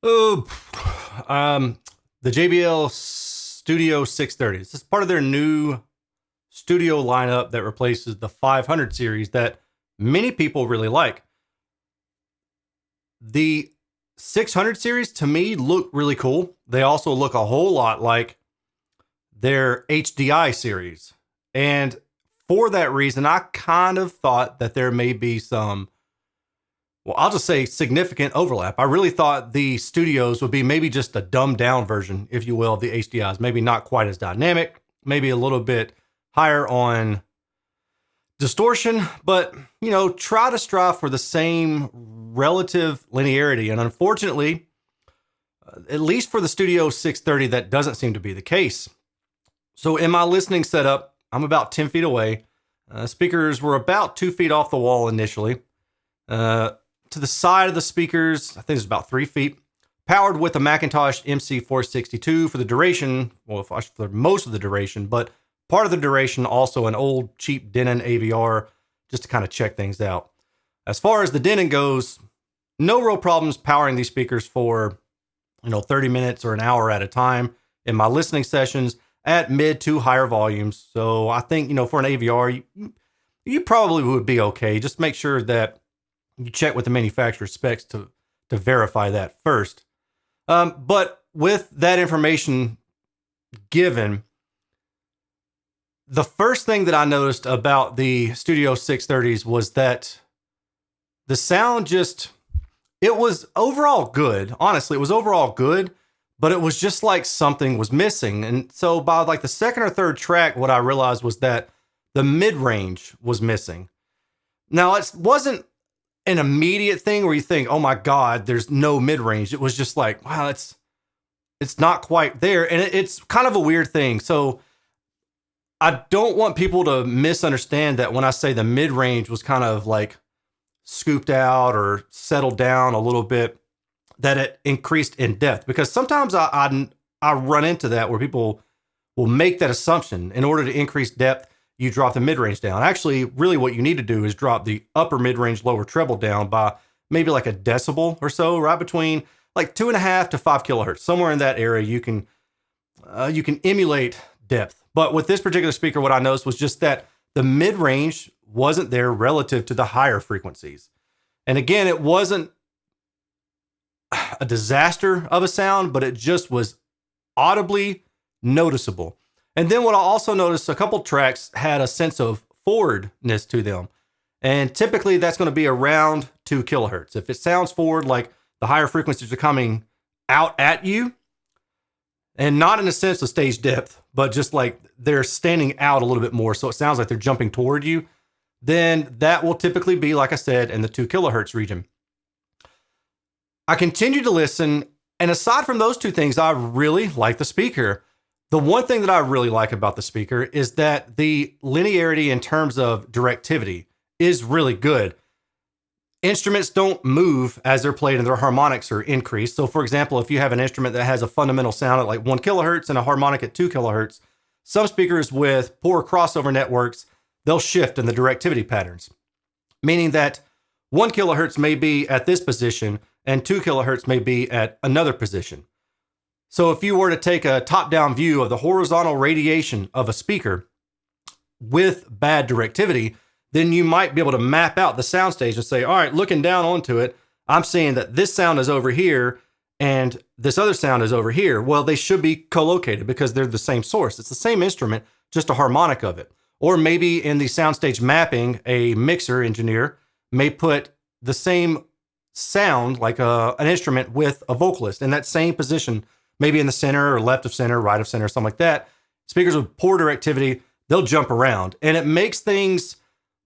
Oh, the JBL Studio 630. This is part of their new studio lineup that replaces the 500 series that many people really like. The 600 series to me look really cool. They also look a whole lot like their HDI series. And for that reason, I kind of thought that there may be some, well, I'll just say significant overlap. I really thought the studios would be maybe just a dumbed down version, if you will, of the HDIs. Maybe not quite as dynamic, maybe a little bit higher on distortion, but try to strive for the same relative linearity. And unfortunately, at least for the Studio 630, that doesn't seem to be the case. So in my listening setup, I'm about 10 feet away. Speakers were about 2 feet off the wall initially. To the side of the speakers, I think it's about 3 feet. Powered with a Macintosh MC462 for the duration, well, for most of the duration, but part of the duration also an old cheap Denon AVR just to kind of check things out. As far as the Denon goes, no real problems powering these speakers for 30 minutes or an hour at a time in my listening sessions at mid to higher volumes. So I think, for an AVR, you probably would be okay. Just make sure that you check with the manufacturer specs to verify that first. But with that information given, the first thing that I noticed about the Studio 630s was that the sound it was overall good. Honestly, it was overall good, but it was just like something was missing. And so by like the second or third track, what I realized was that the mid-range was missing. Now, it wasn't an immediate thing where you think, oh my God, there's no mid-range. It was just like, wow, it's not quite there. And it's kind of a weird thing. So I don't want people to misunderstand that when I say the mid-range was kind of like scooped out or settled down a little bit, that it increased in depth. Because sometimes I run into that where people will make that assumption. In order to increase depth, you drop the mid-range down. Actually, really what you need to do is drop the upper mid-range, lower treble down by maybe like a decibel or so, right between like 2.5 to 5 kilohertz. Somewhere in that area, you can emulate depth. But with this particular speaker, what I noticed was just that the mid-range wasn't there relative to the higher frequencies. And again, it wasn't a disaster of a sound, but it just was audibly noticeable. And then what I also noticed, a couple tracks had a sense of forwardness to them. And typically that's going to be around 2 kilohertz. If it sounds forward, like the higher frequencies are coming out at you, and not in a sense of stage depth, but just like they're standing out a little bit more, so it sounds like they're jumping toward you, then that will typically be, like I said, in the 2 kilohertz region. I continue to listen, and aside from those two things, I really like the speaker. The one thing that I really like about the speaker is that the linearity in terms of directivity is really good. Instruments don't move as they're played and their harmonics are increased. So for example, if you have an instrument that has a fundamental sound at like 1 kilohertz and a harmonic at 2 kilohertz, some speakers with poor crossover networks, they'll shift in the directivity patterns, meaning that 1 kilohertz may be at this position and 2 kilohertz may be at another position. So if you were to take a top-down view of the horizontal radiation of a speaker with bad directivity, then you might be able to map out the soundstage and say, all right, looking down onto it, I'm seeing that this sound is over here and this other sound is over here. Well, they should be co-located because they're the same source. It's the same instrument, just a harmonic of it. Or maybe in the soundstage mapping, a mixer engineer may put the same sound, like an instrument with a vocalist in that same position, maybe in the center or left of center, right of center, something like that. Speakers with poor directivity, they'll jump around. And it makes things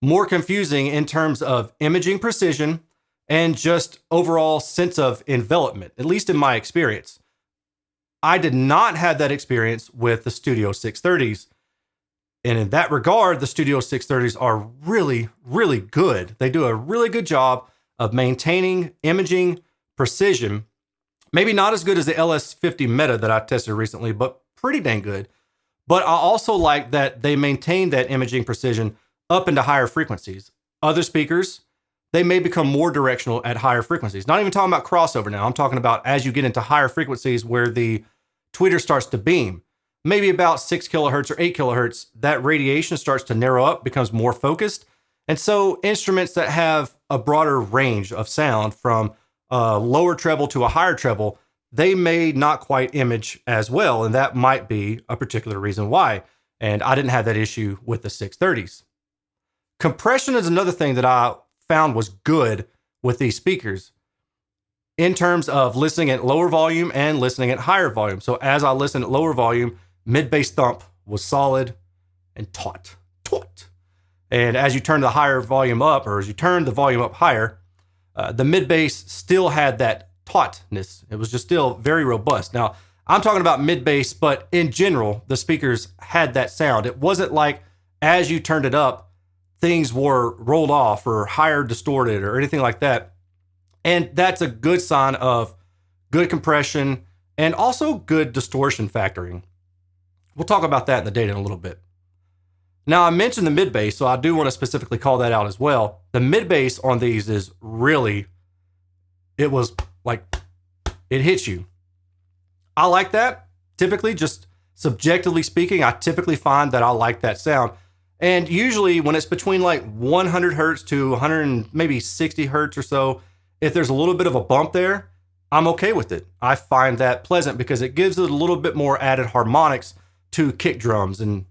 more confusing in terms of imaging precision and just overall sense of envelopment, at least in my experience. I did not have that experience with the Studio 630s. And in that regard, the Studio 630s are really, really good. They do a really good job of maintaining imaging precision. Maybe not as good as the LS50 Meta that I tested recently, but pretty dang good. But I also like that they maintain that imaging precision up into higher frequencies. Other speakers, they may become more directional at higher frequencies. Not even talking about crossover now. I'm talking about as you get into higher frequencies where the tweeter starts to beam, maybe about 6 kilohertz or 8 kilohertz, that radiation starts to narrow up, becomes more focused. And so instruments that have a broader range of sound from a lower treble to a higher treble, they may not quite image as well. And that might be a particular reason why. And I didn't have that issue with the 630s. Compression is another thing that I found was good with these speakers in terms of listening at lower volume and listening at higher volume. So as I listened at lower volume, mid-bass thump was solid and taut. And as you turn the higher volume up, or as you turn the volume up higher, the mid-bass still had that tautness. It was just still very robust. Now, I'm talking about mid-bass, but in general, the speakers had that sound. It wasn't like as you turned it up, things were rolled off or higher distorted or anything like that. And that's a good sign of good compression and also good distortion factoring. We'll talk about that in the data in a little bit. Now, I mentioned the mid-bass, so I do want to specifically call that out as well. The mid-bass on these is really, it was like, it hits you. I like that. Typically, just subjectively speaking, I typically find that I like that sound. And usually when it's between like 100 hertz to 100 and maybe 60 hertz or so, if there's a little bit of a bump there, I'm okay with it. I find that pleasant because it gives it a little bit more added harmonics to kick drums and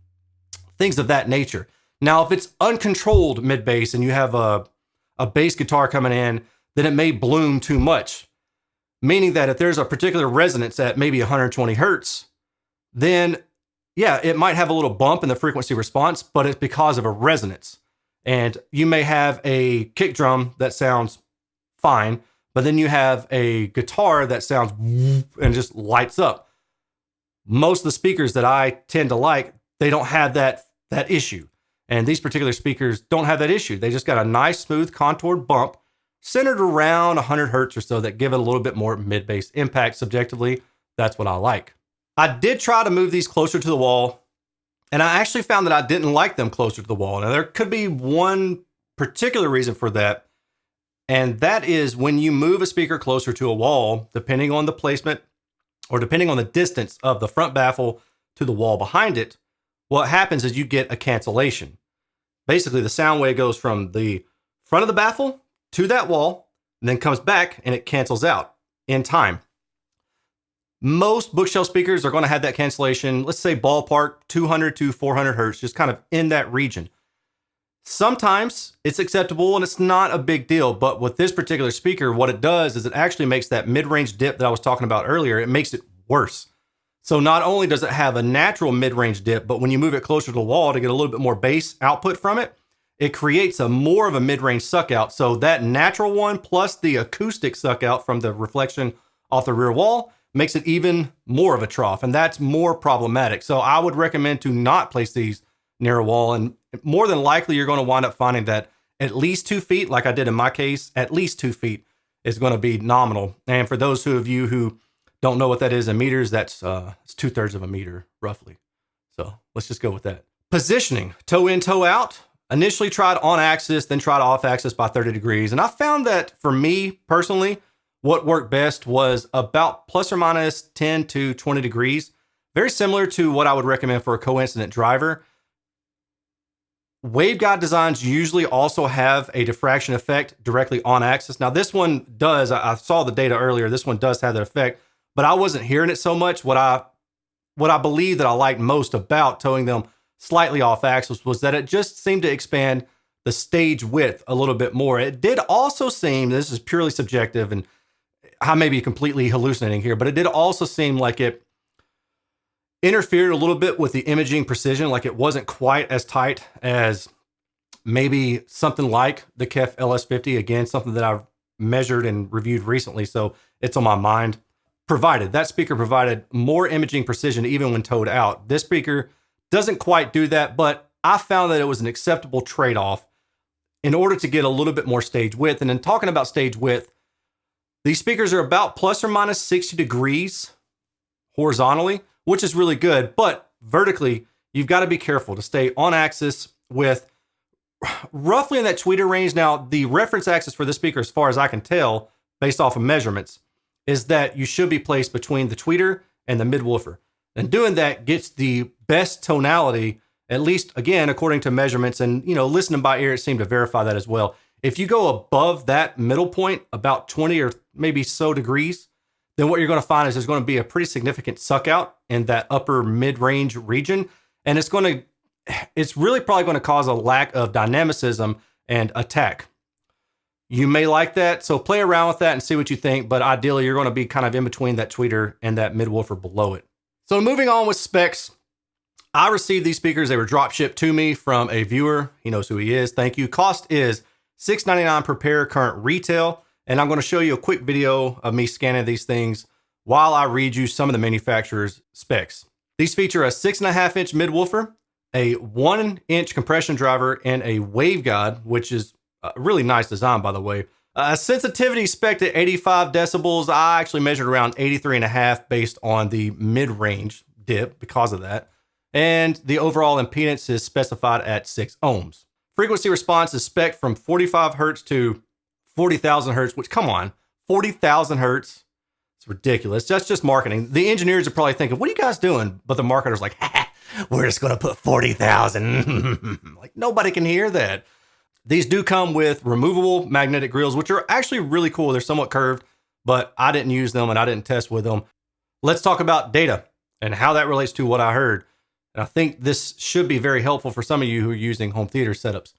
things of that nature. Now, if it's uncontrolled mid-bass and you have a bass guitar coming in, then it may bloom too much. Meaning that if there's a particular resonance at maybe 120 hertz, then yeah, it might have a little bump in the frequency response, but it's because of a resonance. And you may have a kick drum that sounds fine, but then you have a guitar that sounds and just lights up. Most of the speakers that I tend to like, they don't have that issue. And these particular speakers don't have that issue. They just got a nice, smooth, contoured bump centered around 100 hertz or so that give it a little bit more mid-bass impact subjectively. That's what I like. I did try to move these closer to the wall, and I actually found that I didn't like them closer to the wall. Now, there could be one particular reason for that, and that is when you move a speaker closer to a wall, depending on the placement or depending on the distance of the front baffle to the wall behind it, what happens is you get a cancellation. Basically, the sound wave goes from the front of the baffle to that wall, and then comes back and it cancels out in time. Most bookshelf speakers are going to have that cancellation, let's say ballpark 200 to 400 hertz, just kind of in that region. Sometimes it's acceptable and it's not a big deal, but with this particular speaker, what it does is it actually makes that mid-range dip that I was talking about earlier, it makes it worse. So not only does it have a natural mid-range dip, but when you move it closer to the wall to get a little bit more bass output from it, it creates more of a mid-range suck out. So that natural one plus the acoustic suck out from the reflection off the rear wall makes it even more of a trough, and that's more problematic. So I would recommend to not place these near a wall, and more than likely you're going to wind up finding that at least 2 feet, like I did in my case, at least 2 feet is going to be nominal. And for those of you who don't know what that is in meters, that's it's 2/3 of a meter roughly. So let's just go with that. Positioning, toe in, toe out. Initially tried on axis, then tried off axis by 30 degrees. And I found that for me personally, what worked best was about plus or minus 10 to 20 degrees. Very similar to what I would recommend for a coincident driver. Waveguide designs usually also have a diffraction effect directly on axis. Now this one does, I saw the data earlier, this one does have that effect, but I wasn't hearing it so much. What I believe that I liked most about towing them slightly off axis was that it just seemed to expand the stage width a little bit more. It did also seem, this is purely subjective and I may be completely hallucinating here, but it did also seem like it interfered a little bit with the imaging precision, like it wasn't quite as tight as maybe something like the KEF LS50, again, something that I've measured and reviewed recently, so it's on my mind. That speaker provided more imaging precision even when towed out. This speaker doesn't quite do that, but I found that it was an acceptable trade-off in order to get a little bit more stage width. And in talking about stage width, these speakers are about plus or minus 60 degrees horizontally, which is really good, but vertically, you've got to be careful to stay on axis with roughly in that tweeter range. Now, the reference axis for this speaker, as far as I can tell, based off of measurements, is that you should be placed between the tweeter and the midwoofer. And doing that gets the best tonality, at least, again, according to measurements. And, listening by ear, it seemed to verify that as well. If you go above that middle point, about 20 or maybe so degrees, then what you're going to find is there's going to be a pretty significant suck out in that upper mid-range region. And it's really probably going to cause a lack of dynamicism and attack. You may like that, so play around with that and see what you think, but ideally you're going to be kind of in between that tweeter and that midwoofer below it. So moving on with specs, I received these speakers. They were drop shipped to me from a viewer. He knows who he is. Thank you. Cost is $6.99 per pair, current retail. And I'm going to show you a quick video of me scanning these things while I read you some of the manufacturer's specs. These feature a 6.5-inch midwoofer, a 1-inch compression driver, and a waveguide, which is a really nice design, by the way. Sensitivity spec at 85 decibels. I actually measured around 83.5 based on the mid-range dip because of that. And the overall impedance is specified at 6 ohms. Frequency response is spec from 45 hertz to 40,000 hertz, which, come on, 40,000 hertz. It's ridiculous. That's just marketing. The engineers are probably thinking, what are you guys doing? But the marketer's like, we're just going to put 40,000. Like, nobody can hear that. These do come with removable magnetic grills, which are actually really cool. They're somewhat curved, but I didn't use them and I didn't test with them. Let's talk about data and how that relates to what I heard. And I think this should be very helpful for some of you who are using home theater setups.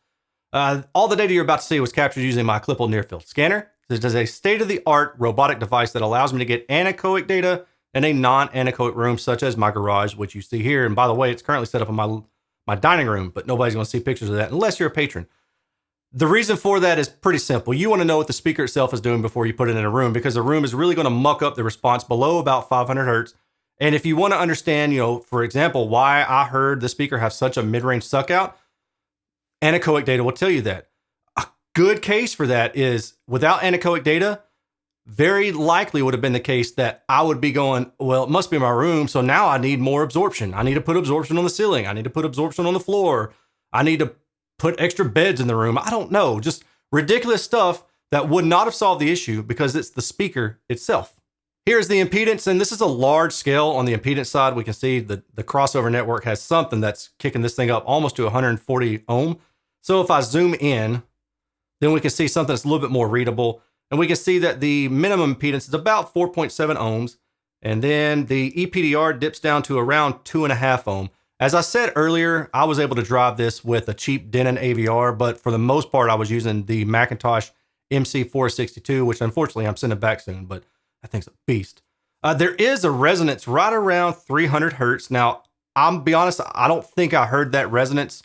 All the data you're about to see was captured using my Clipple near-field scanner. This is a state-of-the-art robotic device that allows me to get anechoic data in a non-anechoic room, such as my garage, which you see here. And by the way, it's currently set up in my dining room, but nobody's going to see pictures of that unless you're a patron. The reason for that is pretty simple. You want to know what the speaker itself is doing before you put it in a room, because the room is really going to muck up the response below about 500 hertz. And if you want to understand, for example, why I heard the speaker have such a mid-range suck out, anechoic data will tell you that. A good case for that is without anechoic data, very likely would have been the case that I would be going, well, it must be my room, so now I need more absorption. I need to put absorption on the ceiling. I need to put absorption on the floor. I need to put extra beds in the room. I don't know, just ridiculous stuff that would not have solved the issue because it's the speaker itself. Here's the impedance, and this is a large scale on the impedance side. We can see the crossover network has something that's kicking this thing up almost to 140 ohm. So if I zoom in, then we can see something that's a little bit more readable. And we can see that the minimum impedance is about 4.7 ohms. And then the EPDR dips down to around 2.5 ohm. As I said earlier, I was able to drive this with a cheap Denon AVR, but for the most part, I was using the Macintosh MC462, which unfortunately I'm sending back soon, but that thing's a beast. There is a resonance right around 300 hertz. Now, I'll be honest, I don't think I heard that resonance.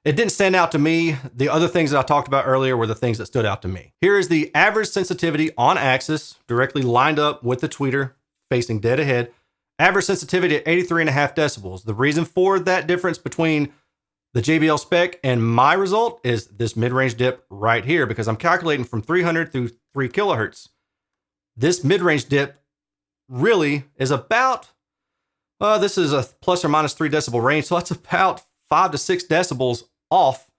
It didn't stand out to me. The other things that I talked about earlier were the things that stood out to me. Here is the average sensitivity on axis, directly lined up with the tweeter, facing dead ahead. Average sensitivity at 83.5 decibels. The reason for that difference between the JBL spec and my result is this mid-range dip right here, because I'm calculating from 300 through 3 kilohertz. This mid-range dip really is about, this is a plus or minus 3 decibel range, so that's about 5 to 6 decibels off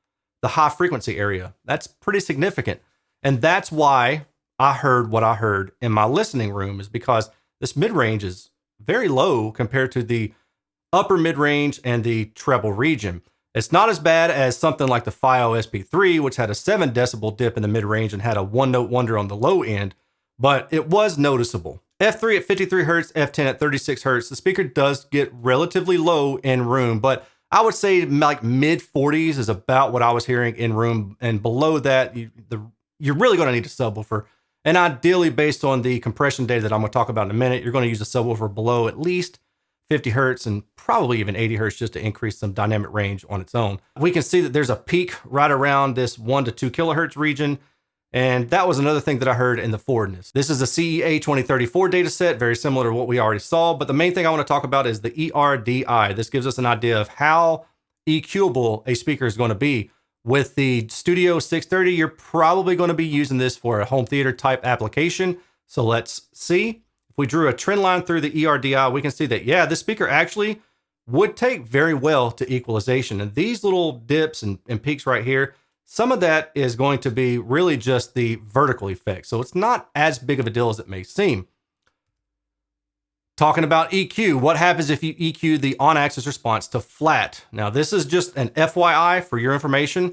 the high frequency area. That's pretty significant. And that's why I heard what I heard in my listening room, is because this mid-range is very low compared to the upper mid-range and the treble region. It's not as bad as something like the FiO SP3, which had a 7 decibel dip in the mid-range and had a one-note wonder on the low end, but it was noticeable. F3 at 53 hertz, F10 at 36 hertz. The speaker does get relatively low in room, but I would say like mid 40s is about what I was hearing in room. And below that, you're really going to need a subwoofer. And ideally, based on the compression data that I'm going to talk about in a minute, you're going to use a subwoofer below at least 50 hertz and probably even 80 hertz just to increase some dynamic range on its own. We can see that there's a peak right around this 1 to 2 kilohertz region. And that was another thing that I heard in the forwardness. This is a CEA 2034 data set, very similar to what we already saw. But the main thing I want to talk about is the ERDI. This gives us an idea of how EQable a speaker is going to be. With the Studio 630, you're probably going to be using this for a home theater type application. So let's see. If we drew a trend line through the ERDI, we can see that, yeah, this speaker actually would take very well to equalization. And these little dips and peaks right here some of that is going to be really just the vertical effect. So it's not as big of a deal as it may seem. Talking about EQ, what happens if you EQ the on-axis response to flat? Now, this is just an FYI for your information.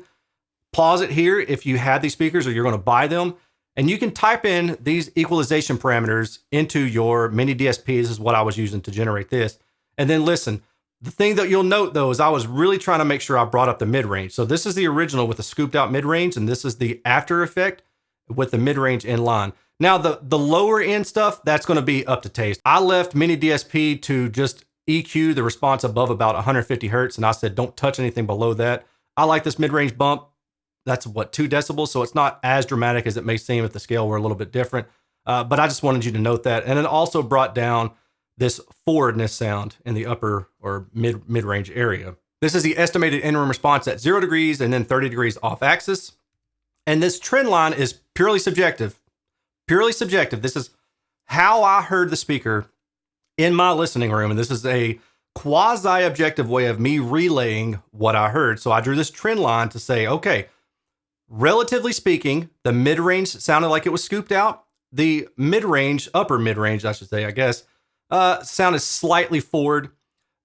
Pause it here if you have these speakers or you're going to buy them. And you can type in these equalization parameters into your mini DSP. This is what I was using to generate this. And then listen, the thing that you'll note though is I was really trying to make sure I brought up the mid-range. So this is the original with the scooped out mid-range, and this is the after effect with the mid-range in line. Now the lower end stuff, that's going to be up to taste. I left mini DSP to just EQ the response above about 150 hertz, and I said don't touch anything below that. I like this mid-range bump. That's what, 2 decibels, so it's not as dramatic as it may seem if the scale were a little bit different. But I just wanted you to note that. And it also brought down this forwardness sound in the upper or mid-range area. This is the estimated in-room response at 0 degrees and then 30 degrees off axis. And this trend line is purely subjective. Purely subjective. This is how I heard the speaker in my listening room. And this is a quasi-objective way of me relaying what I heard. So I drew this trend line to say, okay, relatively speaking, the mid-range sounded like it was scooped out. The mid-range, upper mid-range, I should say, I guess, sounded slightly forward.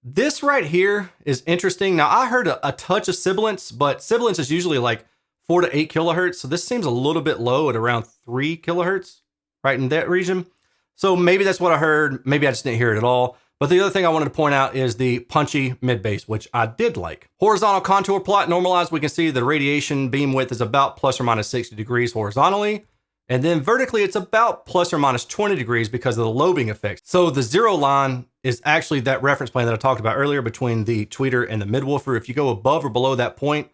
This right here is interesting. Now, I heard a touch of sibilance, but sibilance is usually like 4 to 8 kilohertz. So this seems a little bit low at around 3 kilohertz, right in that region. So maybe that's what I heard. Maybe I just didn't hear it at all. But the other thing I wanted to point out is the punchy mid bass, which I did like. Horizontal contour plot normalized, we can see the radiation beam width is about plus or minus 60 degrees horizontally. And then vertically, it's about plus or minus 20 degrees because of the lobing effect. So the 0 line is actually that reference plane that I talked about earlier between the tweeter and the midwoofer. If you go above or below that point,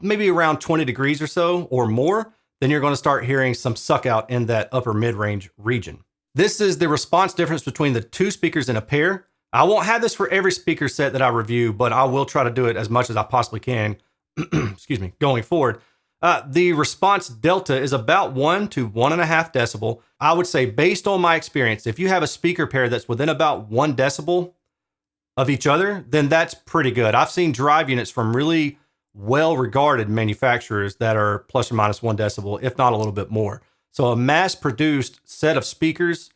maybe around 20 degrees or so or more, then you're going to start hearing some suck out in that upper mid-range region. This is the response difference between the 2 speakers in a pair. I won't have this for every speaker set that I review, but I will try to do it as much as I possibly can, excuse me, going forward. The response delta is about 1 to 1.5 decibel. I would say based on my experience, if you have a speaker pair that's within about 1 decibel of each other, then that's pretty good. I've seen drive units from really well-regarded manufacturers that are plus or minus 1 decibel, if not a little bit more. So a mass-produced set of speakers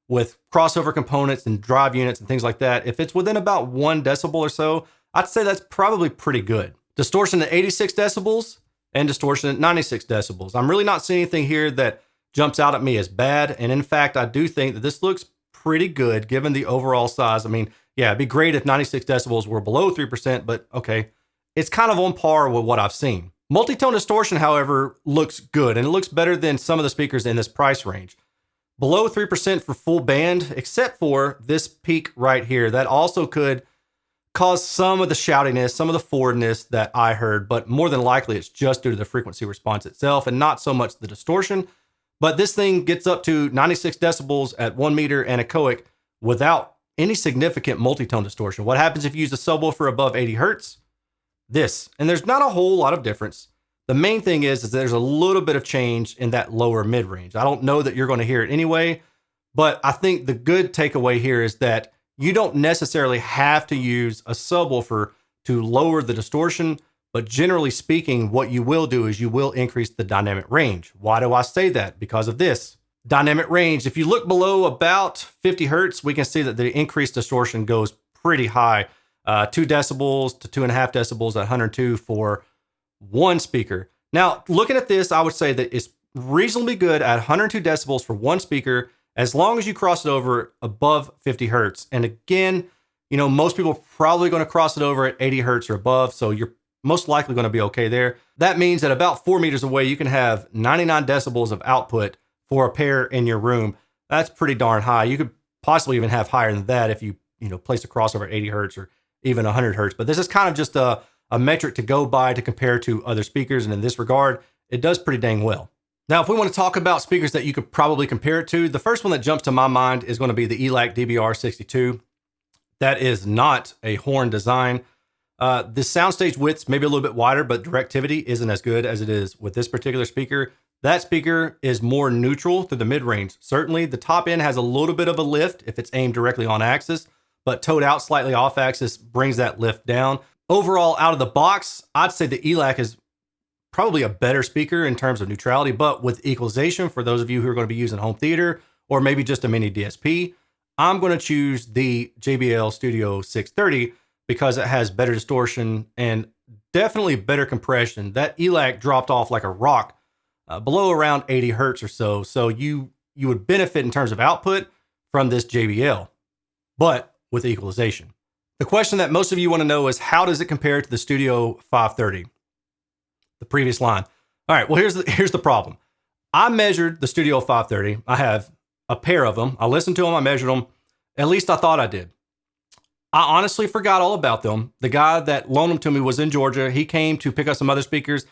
with crossover components and drive units and things like that, if it's within about 1 decibel or so, I'd say that's probably pretty good. Distortion at 86 decibels and distortion at 96 decibels. I'm really not seeing anything here that jumps out at me as bad. And in fact, I do think that this looks pretty good given the overall size. I mean, yeah, it'd be great if 96 decibels were below 3%, but okay, it's kind of on par with what I've seen. Multi-tone distortion, however, looks good, and it looks better than some of the speakers in this price range. Below 3% for full band, except for this peak right here. That also could cause some of the shoutiness, some of the forwardness that I heard, but more than likely it's just due to the frequency response itself and not so much the distortion. But this thing gets up to 96 decibels at 1 meter anechoic without any significant multi-tone distortion. What happens if you use a subwoofer above 80 hertz? This, and there's not a whole lot of difference. The main thing is there's a little bit of change in that lower mid-range. I don't know that you're going to hear it anyway, but I think the good takeaway here is that you don't necessarily have to use a subwoofer to lower the distortion, but generally speaking, what you will do is you will increase the dynamic range. Why do I say that? Because of this. Dynamic range, if you look below about 50 hertz, we can see that the increased distortion goes pretty high. 2 decibels to 2.5 decibels at 102 for one speaker. Now, looking at this, I would say that it's reasonably good at 102 decibels for one speaker, as long as you cross it over above 50 hertz. And again, you know, most people are probably going to cross it over at 80 hertz or above, so you're most likely going to be okay there. That means that about 4 meters away, you can have 99 decibels of output for a pair in your room. That's pretty darn high. You could possibly even have higher than that if you place a crossover at 80 hertz or even 100 hertz. But this is kind of just a metric to go by to compare to other speakers. And in this regard, it does pretty dang well. Now, if we want to talk about speakers that you could probably compare it to, the first one that jumps to my mind is going to be the ELAC DBR62. That is not a horn design. The soundstage width's maybe a little bit wider, but directivity isn't as good as it is with this particular speaker. That speaker is more neutral through the mid-range. Certainly, the top end has a little bit of a lift if it's aimed directly on axis, but towed out slightly off axis brings that lift down. Overall, out of the box, I'd say the ELAC is probably a better speaker in terms of neutrality, but with equalization, for those of you who are going to be using home theater or maybe just a mini DSP, I'm going to choose the JBL Studio 630 because it has better distortion and definitely better compression. That ELAC dropped off like a rock below around 80 hertz or so. So you would benefit in terms of output from this JBL, but with equalization. The question that most of you want to know is, how does it compare to the Studio 530, the previous line? All right, well, here's the problem. I measured the Studio 530. I have a pair of them. I listened to them. I measured them. At least I thought I did. I honestly forgot all about them. The guy that loaned them to me was in Georgia. He came to pick up some other speakers.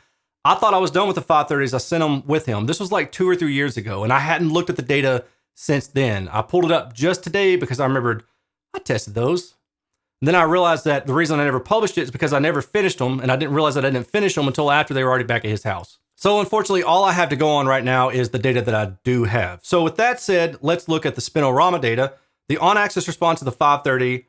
I thought I was done with the 530s. I sent them with him. This was like 2 or 3 years ago, and I hadn't looked at the data since then. I pulled it up just today because I remembered I tested those. And then I realized that the reason I never published it is because I never finished them, and I didn't realize that I didn't finish them until after they were already back at his house. So unfortunately, all I have to go on right now is the data that I do have. So with that said, let's look at the spinorama data. The on-axis response to the 530,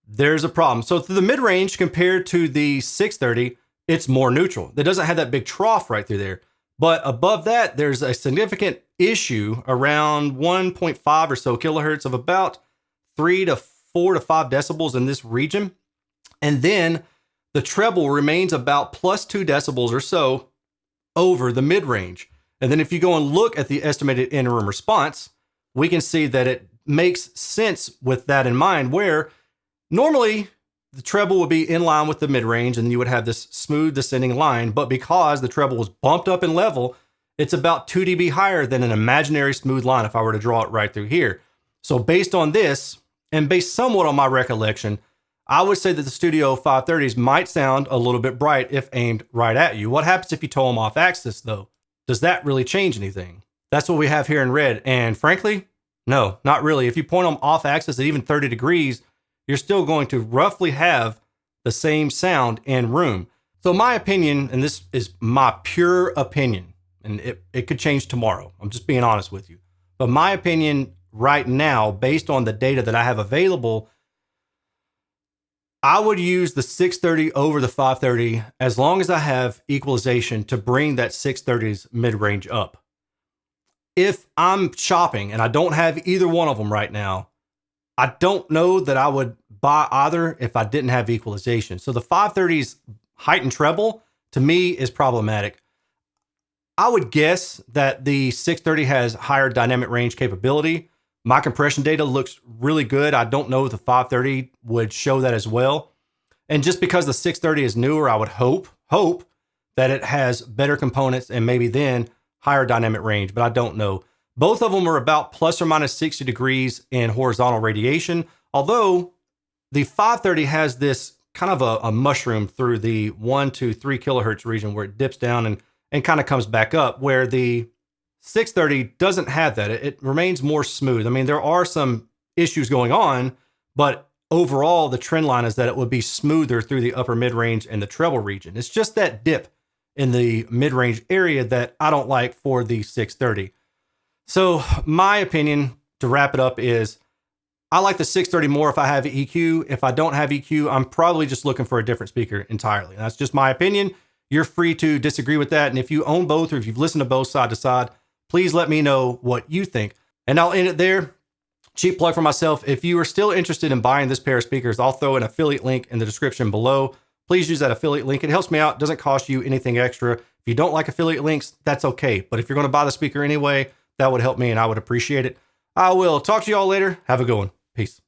there's a problem. So through the mid-range compared to the 630, it's more neutral. It doesn't have that big trough right through there. But above that, there's a significant issue around 1.5 or so kilohertz of about 3 to 4 to 5 decibels in this region. And then the treble remains about plus 2 decibels or so over the mid-range. And then if you go and look at the estimated in-room response, we can see that it makes sense with that in mind, where normally the treble would be in line with the mid-range and then you would have this smooth descending line. But because the treble was bumped up in level, it's about 2 dB higher than an imaginary smooth line if I were to draw it right through here. So based on this, and based somewhat on my recollection, I would say that the Studio 530s might sound a little bit bright if aimed right at you. What happens if you tow them off axis though? Does that really change anything? That's what we have here in red. And frankly, no, not really. If you point them off axis at even 30 degrees, you're still going to roughly have the same sound in room. So my opinion, and this is my pure opinion, and it could change tomorrow. I'm just being honest with you. But my opinion right now, based on the data that I have available, I would use the 630 over the 530 as long as I have equalization to bring that 630's mid-range up. If I'm shopping and I don't have either one of them right now, I don't know that I would buy either if I didn't have equalization. So the 530's height and treble to me is problematic. I would guess that the 630 has higher dynamic range capability. My compression data looks really good. I don't know if the 530 would show that as well. And just because the 630 is newer, I would hope that it has better components and maybe then higher dynamic range, but I don't know. Both of them are about plus or minus 60 degrees in horizontal radiation, although the 530 has this kind of a mushroom through the 1 to 3 kilohertz region where it dips down and kind of comes back up, where the 630 doesn't have that. It remains more smooth. I mean, there are some issues going on, but overall, the trend line is that it would be smoother through the upper mid-range and the treble region. It's just that dip in the mid-range area that I don't like for the 630. So my opinion, to wrap it up, is I like the 630 more if I have EQ. If I don't have EQ, I'm probably just looking for a different speaker entirely. That's just my opinion. You're free to disagree with that. And if you own both or if you've listened to both side to side, please let me know what you think. And I'll end it there. Cheap plug for myself. If you are still interested in buying this pair of speakers, I'll throw an affiliate link in the description below. Please use that affiliate link. It helps me out. It doesn't cost you anything extra. If you don't like affiliate links, that's okay. But if you're going to buy the speaker anyway, that would help me and I would appreciate it. I will talk to you all later. Have a good one. Peace.